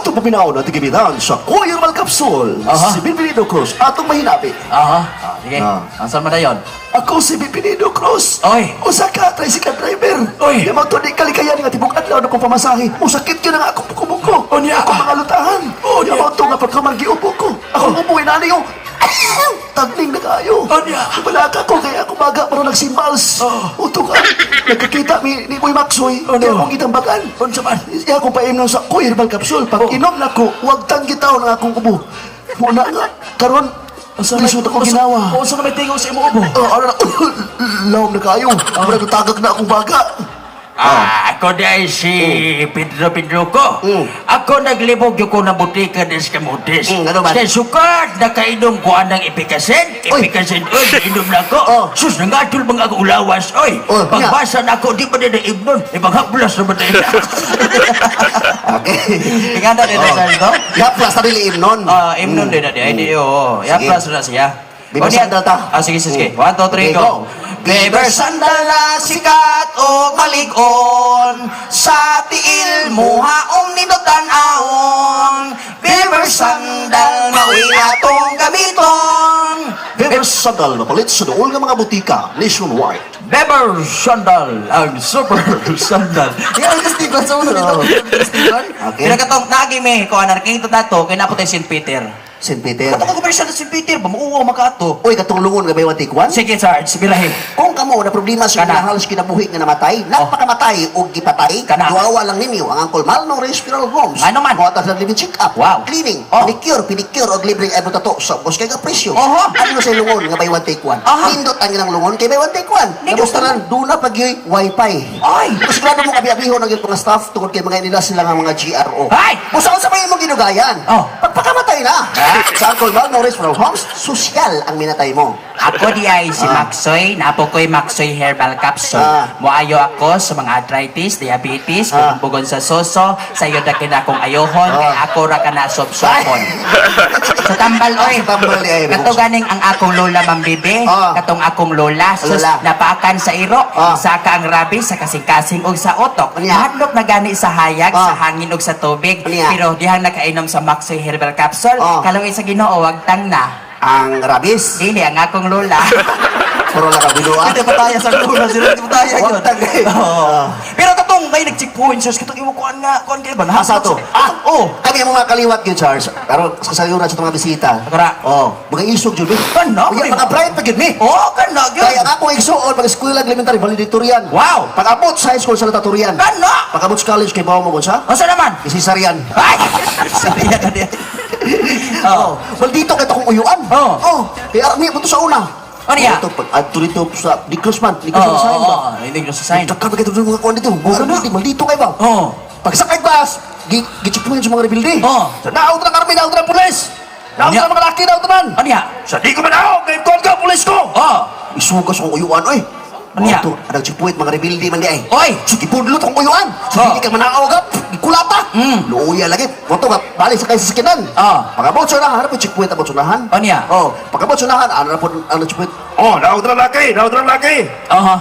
Atong paminaw na tigibitan sa Kuya Herbal Capsule. Aha. Si Bienvenido Cruz, atong mahinabi. Aha. Sige. Ah. Ansan mo na yun? Ako si Bienvenido Cruz. Oy. Usa ka, tricycle driver. Oy. Yung mga tunig kalikayan nga tibok adlaw na kong pamasahe. Musakit yun ang akong buko-buko. O niya. Ako mga lutahan. O niya. Yung mga tunga pagkamang giupo ko. Ako umuwi na niyo. Tagling na kayo. O niya. Wala ka ko, kaya ako maga pero nagsimbals. Uto ka. Nagkakita ni Boy Maxoy. Oh, no. Kaya akong itambakan. Unsa man? Iya akong painom sa Kuya Herbal Capsule. Pag inom na ko, huwag tanggitaw ng akong kubo. Muna nga, karon, lisod ako ginawa. O, saan ka may tingaw sa imo ubo? Ano na, lawag na kayo. Muna tagak na akong baga. Ako dahil si Pedro ko. Ako naglibog yung ko na butika din sa kamutis. Ano ba? Sa sukat, nakainom ko anang ipikasin. Oy. Ipikasin, oy, nainom na ko. Oh. Sus, nangatol mga ako ulawas, oy. Oh, Pagbasa na ako, di pa din naibnon. Ipanghaplas na ba tayo na? Okay. Tingnan din na sa ito? Yaplas na nila imnon. Imnon din na di. Ay, di, oo. Yaplas na siya. Biber O, niya. sandal ta. Sige, sige. 1, 2, 3, Okay, go. go. Biber sandal na sikat o maligon sa tiil muhaong ninutan-aon. Biber sandal maui atong gamiton. Beber sandal, mapalit sa dool nga mga butika nationwide. Beber sandal ang super sandal. Yan ang Stephen sa ulo nito. Stephen. Okay. Pinakatong nagi me ko anarking to dato kay naputay St. Peter. St. Peter. Katong ko sa St. Peter ba muuwa makato. Uy, katulungon nga ba yung tikwan? Sige, Sarge, birahe. Kung kamo na problema sa Kana. mga halos kinabuhi nga namatay, napakamatay o gipatay, Kana. duwawa lang ninyo ang Uncle Mal ng Respiral Homes. Ano man? Mga tasang living check-up, Wow. cleaning, Oh. pedicure, o libreng ebro tato sa bus kay presyo. Oho. Ano sa lungon nga by one take one? Aha. Nindot ang ilang lungon kay by one take one. Nindot Tapos tanan, doon na pag yung wifi. Ay! Mas grado mo kabi-abiho ng yung mga staff tungkol kay mga nila sila nga mga GRO. Ay! Musaon sa mga imong ginugayan. Oh. Pagpakamatay na. Sa Uncle Mal ng Respiral Homes, sosyal ang minatay mo. Ako di ay si Maxoy, napo ko'y Maxoy Herbal Capsule. Muayo ako sa mga arthritis, diabetes, bugon sa soso, sa iyo na kinakong ayohon, kay ako ra ka na sopsopon. Sa tambal, oy. Sa tambal, eh. Kato ganing ang akong lola mambibi, katong akong lola, sus, Lola. napakan sa iro, saka ang rabi, sa kasing-kasing og sa otok. Ano yan? Hadlok na gani sa hayag, sa hangin og sa tubig, Ano yan? pero dihang nakainom sa Maxoy Herbal Capsule, kalawin sa Ginoo, wag tang na. Ang rabis. Dili, ang akong lola. Puro na kabiluan. Hindi pa tayo sa lula, sila hindi pa tayo yun. Wag tagay. Oo. Pero katong may nag-checkpoint, sus, katong iwo kuan nga, kuan kayo ba? Asa to? Oh! Kami ang mga kaliwat yun, Charles. Pero sa sayo na sa mga bisita. Akara. Mga isog yun. Ano? Mga bright pa yun, me. Oh, kana, yun. Kaya ako igsuon, pag-eskwela elementary, valedictorian. Wow! Pag-abot sa high school, sa Laturian. Ano? Pag-abot sa college, kay Bawa mo sa? O, saan naman? Isisarian. Ay! Sorry, yan, yan. Oo. Well, dito kahit akong uyuan. Oo. Oh. Kaya arami, punto sa una. Ano yan? Ito, pag-adto dito sa Dikros man. Dikros Oo, man sa ba? hindi ko sa sign. Takal ba kayo mga kuwan dito? Maldito kayo ba? Oo. Pagsakay bus, gichipuhin sa mga rebilde. Oo. Sa naawag na karami, naawag na pulis. Naawag Ano na mga laki, naawag na. Ano yan? Sa di ko manaawag, ngayon ko ka, pulis ko. Oh! Isugas ang uyuan, oy. Ano yan? Ito, anang chipuit, mga rebilde man di ay. Oy! Sige, pudlot ang uyuan. Oh. Sa hindi ka manaawag, kulata. Luya lagi. Wato ka, balik sa kayo sa sakinan. Oh. Pagabot sa unahan, ano po chipuit ang sunahan? Ano yan? Oh, pagabot sa unahan, ano na po ang chipuit? Oh, naawag na laki, naawag na laki. Aha.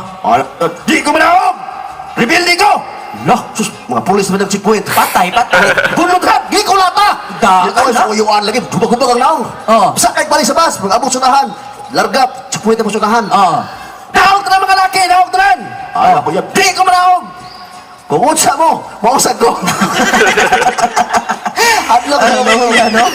Di ko manaawag. Rebilde ko. Lah, sus, mga pulis na nagchipuit. Patay, patay. Bulot ka! Di ko lata! Da- Di ko sa uyuan lagi, dubag-dubag ang naong. Oo. Sakay balik sa bus, pag-abot sa unahan. Largap, chipuit ang sunahan. Oo. Naog ka na mga laki, naog ka na! Ay, ako yan, di ko manaog! Kung utsa mo, mausag ko. Hadlok ka naman yan, no?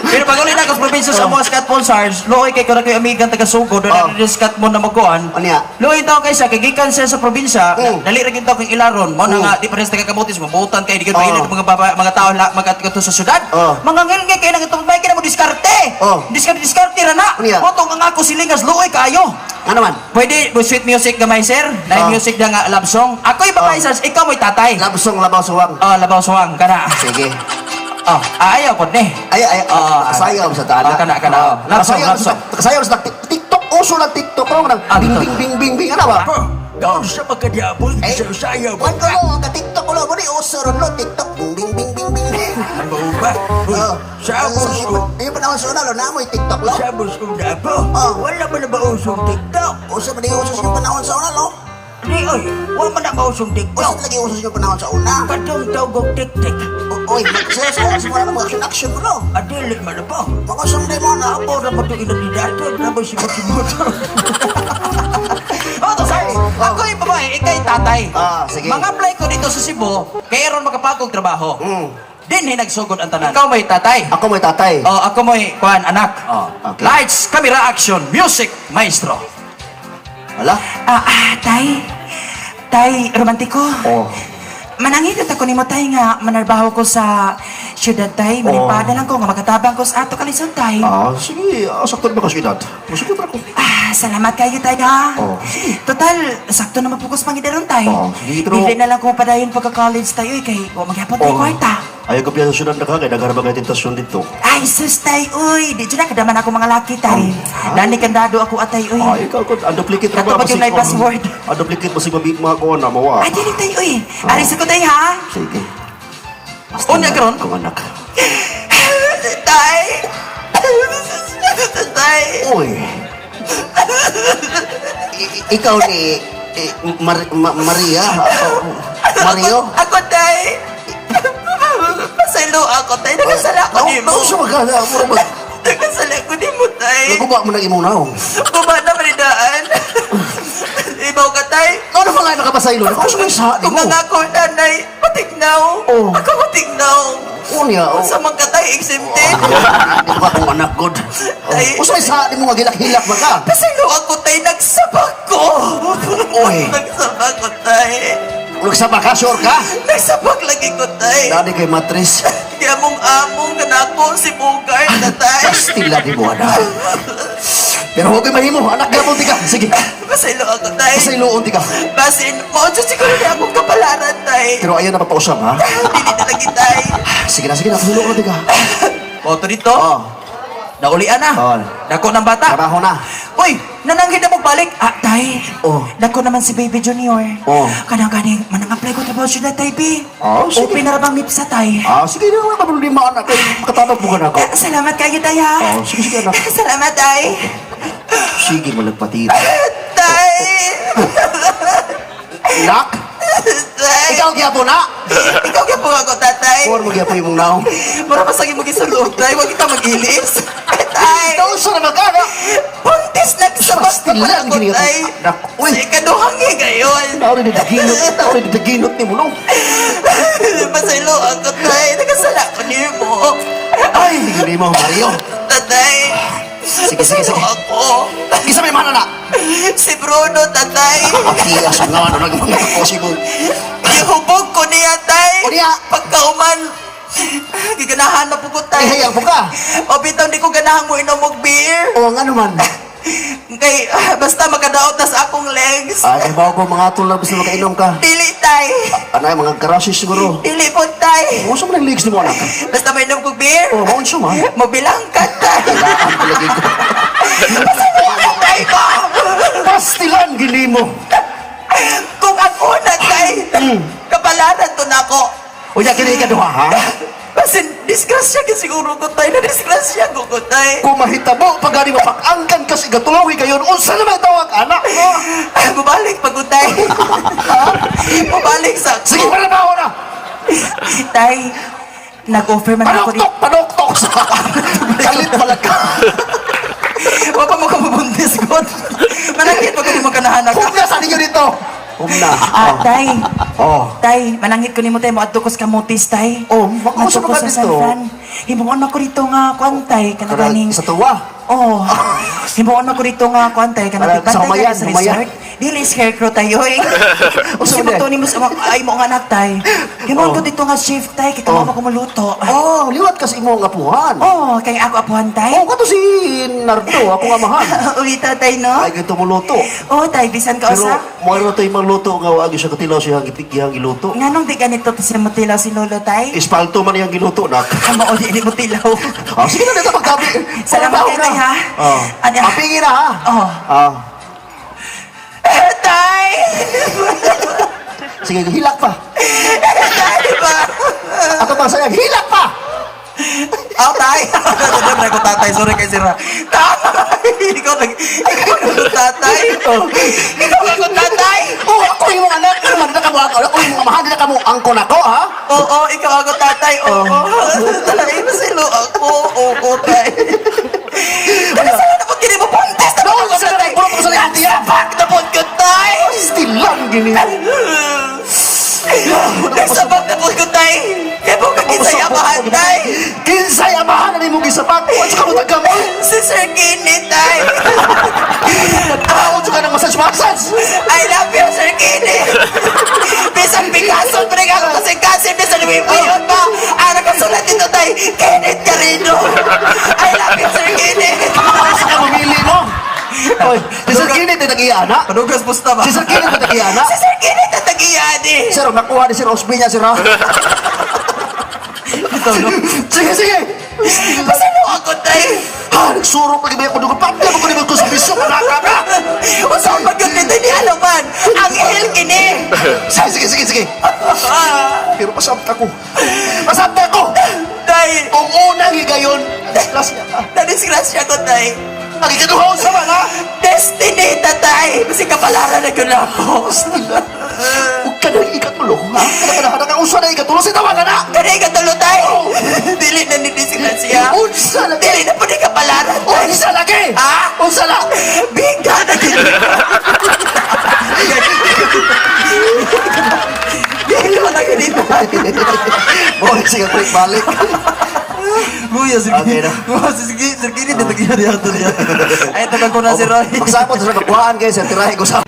Pero pag ulit na probinsya sa mga skat Paul Sarge, loy kay kung kayo amigan taga-sugo, doon na skat mo na magkuhan. Ano yan? Loy tao kay sa kagikan siya sa probinsya, dali ra gyud taw kay ilaron, mo na nga di pares taga-kamutis, mabutan kay di gyud pailin mga tao magkatuto sa syudad. Mga ngilngi kay nang itong may mo diskarte. Diskarte ra na. Ano yan? Motong ang ako silingas loy kayo. Ano man? Pwede mo sweet music gamay sir, na music na nga love song. Ako'y babae Sarge, ikaw mo'y tatay. Labsong, labaw, suwang. Labaw song kana. Sige. Ayaw po ni. Ay, kasayaw sa tana. Kana. Kasayaw sa TikTok. Uso na TikTok. Ano nang bing, bing, bing, bing, bing. Ano ba? Doon sa magkadiabon, saya Wan ko mo, ka-TikTok ko lang. Muli, uso ron lo, TikTok. Bing, bing, bing, bing, bing. Ang ba? Sa buso. Yung panahon sa una, lo, namoy TikTok, lo. Sa buso na po. Wala ba na ba usong TikTok? Uso ba di uso yung panahon sa una, lo? Di, oy, huwag mo na mausong O, tiktok. saan lagi usos yung panahon sa una? Katong tawag tik-tik. Oy, magsaya-saya sa mga action-action mo, no? Adili man na po. Mga sunday mo na. Ako na ba ito inanidato? Nabay si Makimoto. Oh, to, sorry. Ako yung babae, ikay tatay. Ah, sige. Mag-apply ko dito sa Cebu, kaya ron makapagong trabaho. Din nagsugod ang tanan. Ikaw may tatay. Ako may tatay. Oh, ako mo'y kuan anak. Oh. Okay. Lights, camera, action, music, maestro. Wala? Tay. Tay, romantiko. Oh. Manangit ako nimo tay nga manarbaho ko sa syudad tay. Manipada lang ko nga makatabang ko sa ato kalisod tay. Sige. Sakto ba ka syudad? Masukot ako. Salamat kayo tay ha. Oh, Total, sakto na mapukos pangidaron tay. Sige, pero- Hindi na lang ko padayon pagka-college tayo kay o magyapon tay kwarta. Ayaw ko piyan sa syudad na ka, kaya nagharap ang tentasyon dito. Ay, sus tay, uy. Di dyan na kadaman ako mga laki tay. Dani kandado ako atay, uy. Ikaw ko, ang duplicate Kato ba yung may password? Ang duplicate mo si mga kuha na, mawa. Ay, dili tay, uy. Aris ako tay ha. Sige. Unya karon? Kung anak. Tay. Tay. Uy. Ikaw ni Maria. Mario. Ako tay. Pasalo ako tay. Nakasala ko di mo. Ano sa magkala? Nakasala ko di mo tay. Naguba mo na imong naong. Baba na manidaan. Ibaw ka tay. Ano ba nga nakapasaylo? Ako sa may sa di Kung mo. nga ako nanay, patignaw. Oh. Ako patignaw. Unya. Sa mga katay exempted. Ito ka kung anak god. Ay. O sa may sa di mo nga gilak-hilak ba ka? Pasalo ako tay. Nagsabak ko. Uy. Nagsabak ko tay. Nagsaba ka, sure ka? Nagsabak lagi ko tay. Dali kay matris. Kaya mong among kanako si Bugay na tay. Pastila di mo anak. Pero huwag kayo mahimo, anak gabon di ka. Sige, Pasalo ako tay. pasayloon di ka. Basin mo, siguro na akong kapalaran tay. Pero ayaw na papausap, ha? Dili na lagi tay. Sige na, pasayloon di ka. Moto dito. Oo, Naulian na. Oo. Dako ng bata. trabaho na. Uy, nananghid na magbalik. Tay, Oh. dako naman si Baby Junior. Oh. Kanang-kaning, manang-apply ko trabaho siya na tay, B. Oh, sige. Open na rabang mipsa tay. Sige na, may problema anak. Kaya makatabag mo ka na ako. Salamat kayo tay ha. Sige, anak. Salamat tay. Sige, malagpatid. Tay. Anak, Tay. ikaw gyapon na. Ikaw kaya po ako, tatay. Or magyapon yung naong. Para masagi mo gisulog, tay. Huwag kita mag-ilis. Tay. Ikaw sa naman ka, anak. Buntis nagsabak ka pa Pastilan, ako, gini ka. tay. Anak, uy. Sa ikaduhangi ngayon. Tawari ni daginot ni mo, no? Pasaylo ako, tay. Nakasala ko niyo mo. Ay, hindi mo, Mario. Tatay. Sige. Pasaylo ako. Isa may mana na. Si Bruno, tatay. Akiyas nga, ano nagmang possible. Ihubog ko niya, tay. O niya? Pagkauman. Giganahan na po ko, tay. Ay, hayang po ka. O bitaw, di ko ganahan mo inom og beer. O, nga naman. Kay, basta makadaot na sa akong legs. Ay, bawa ko mga tulad basta makainom ka. Dili, tay. Ano yung mga karasys siguro? Dili po, tay. O, saan mo ng legs ni mo, anak? Basta may inom kong beer. O, maun siya, man. Mabilang ka, tay. Kailangan palagi ko. Tay ko. Pastilan, gili mo. Kung ako na, tay. Kapalaran to na ako. O, ya, kini ka duha, ha? Kasi disgrasya ka siguro ko, tay. Na-disgrasya ko, tay. Kung mahitabo, pag gani mapakangkan kasi gatulawi kayo, unsa na may tawag, anak mo? Ay, bumalik pag tay. Bumalik sa Sige, palabaho na. Tay, nag-offer man ako dito. Panoktok sa kalit pala ka. Huwag pa mo ka mabuntis, God. Manangit, wag ko di mo kanahanak. Huwag na sa ninyo dito. Huwag na. Tay. Oh. Tay, manangit ko ni mo, tay, mo adto ko sa kamutis, tay. Oh, wag mo sa Adto ko mga San dito. Fran. Himuon ako dito nga, kuantay, kanaganing. Sa tuwa. Oh, himuon ako dito nga, kuantay, Sa kanaganing. humayan, sa humayan. resort. Dili, scarecrow tayo, eh. O, Kasi saan mo to ni mo sa ay mo nga anak, tay. Himuon ko dito nga shift, tay, kita mo ako muluto. Oh, liwat kasi mo nga puhan. Oh, kaya ako apuhan, tay. Oh, kato si Nardo, ako nga mahal. Ulita, tay, no? Ay, ganito mo luto. Oh, tay, bisan ka Pero, usa. mayroon tayo magluto nga wagi siya katilaw siya hanggang giluto. Nganong di ganito to si Mutilaw si Lolo, tay? Espalto man yung giluto, nak. Amo, di Mutilaw. Oh, sige na dito pagkabi. Salamat kayo, tay, ha? Oh. Ano? Mapingin na, ha? Oh. Ah. Tay! Sige, hilak pa. Tay ba? Ako pa sayang, hilak pa! Oh, tay! Sorry ko, tatay. Sorry kay Sira. Tay! Ikaw nag... akong tatay. Ikaw akong tatay. Oh, ako yung mga anak. Naman na kamo ako. Ako yung mga mahal na kamo angko na ko, ha? Oo, ikaw akong tatay. Oo. Tay, masilo ako. Oo, tay. Dali sa na po kini mo puntes na No, ako sa tatay. puro ko sa lihati, ha? Sapak na po ko, tay. Still lang, gini. Sapak na po ko, tay. Kaya po kakisay amahan, tay. Kinsay amahan na ni mo gisapak. At saka mo tagamol. Si Sir Kenny, tay. Tawad ka ng massage. I love you, Sir Kenny. Bisan Picasso, pre ka ako kasi kasi bisan Wiwiyon pa. Ano ka sulat dito, tay? Kenneth Carino. I love you, Sir Kenny. Sa ka mamili mo. Oy, si Sir Kenneth ay nag-iana. Panugas pusta ba? Si Sir Kenneth ay nag-iana. Si Sir Kenneth at nag-iyadi. Sir, nakuha ni Sir Osby niya, Sir, ha? Sige, sige. Masano ako, tay? Ha, nagsurok lagi ba ako doon? Pagka mo ko naman ko sa piso, malaka ka. Usaw pag yun nito ni Aloman. Ang ihil kini. Sige. Pero pasabta ko. Pasabta ko! Tay, Kung unang higayon, disgrasya ka. nadisgrasya ko, tay. Ang ikaduhaw sa mana, Destiny, tatay. Kasi kapalaran na ko na ako. huwag ka nang ikatulo, ha? Kanakanahan ang usa na ikatulo, sitawagan na! Kani ka tulo, tay. Dili na ni disgrasya. Unsa lagi! Dili na po ni kapalaran, tay. Unsa lagi! Ha? Unsa la! Biga na dili. Biga na dili. Boy, sige, break balik. Buya, sige. Okay na. Sige, sige, dito kaya diyan to niya. Ay, tagal ko na si Roy. Magsapot sa pagkuhaan kayo, sir, tirahe ko sa...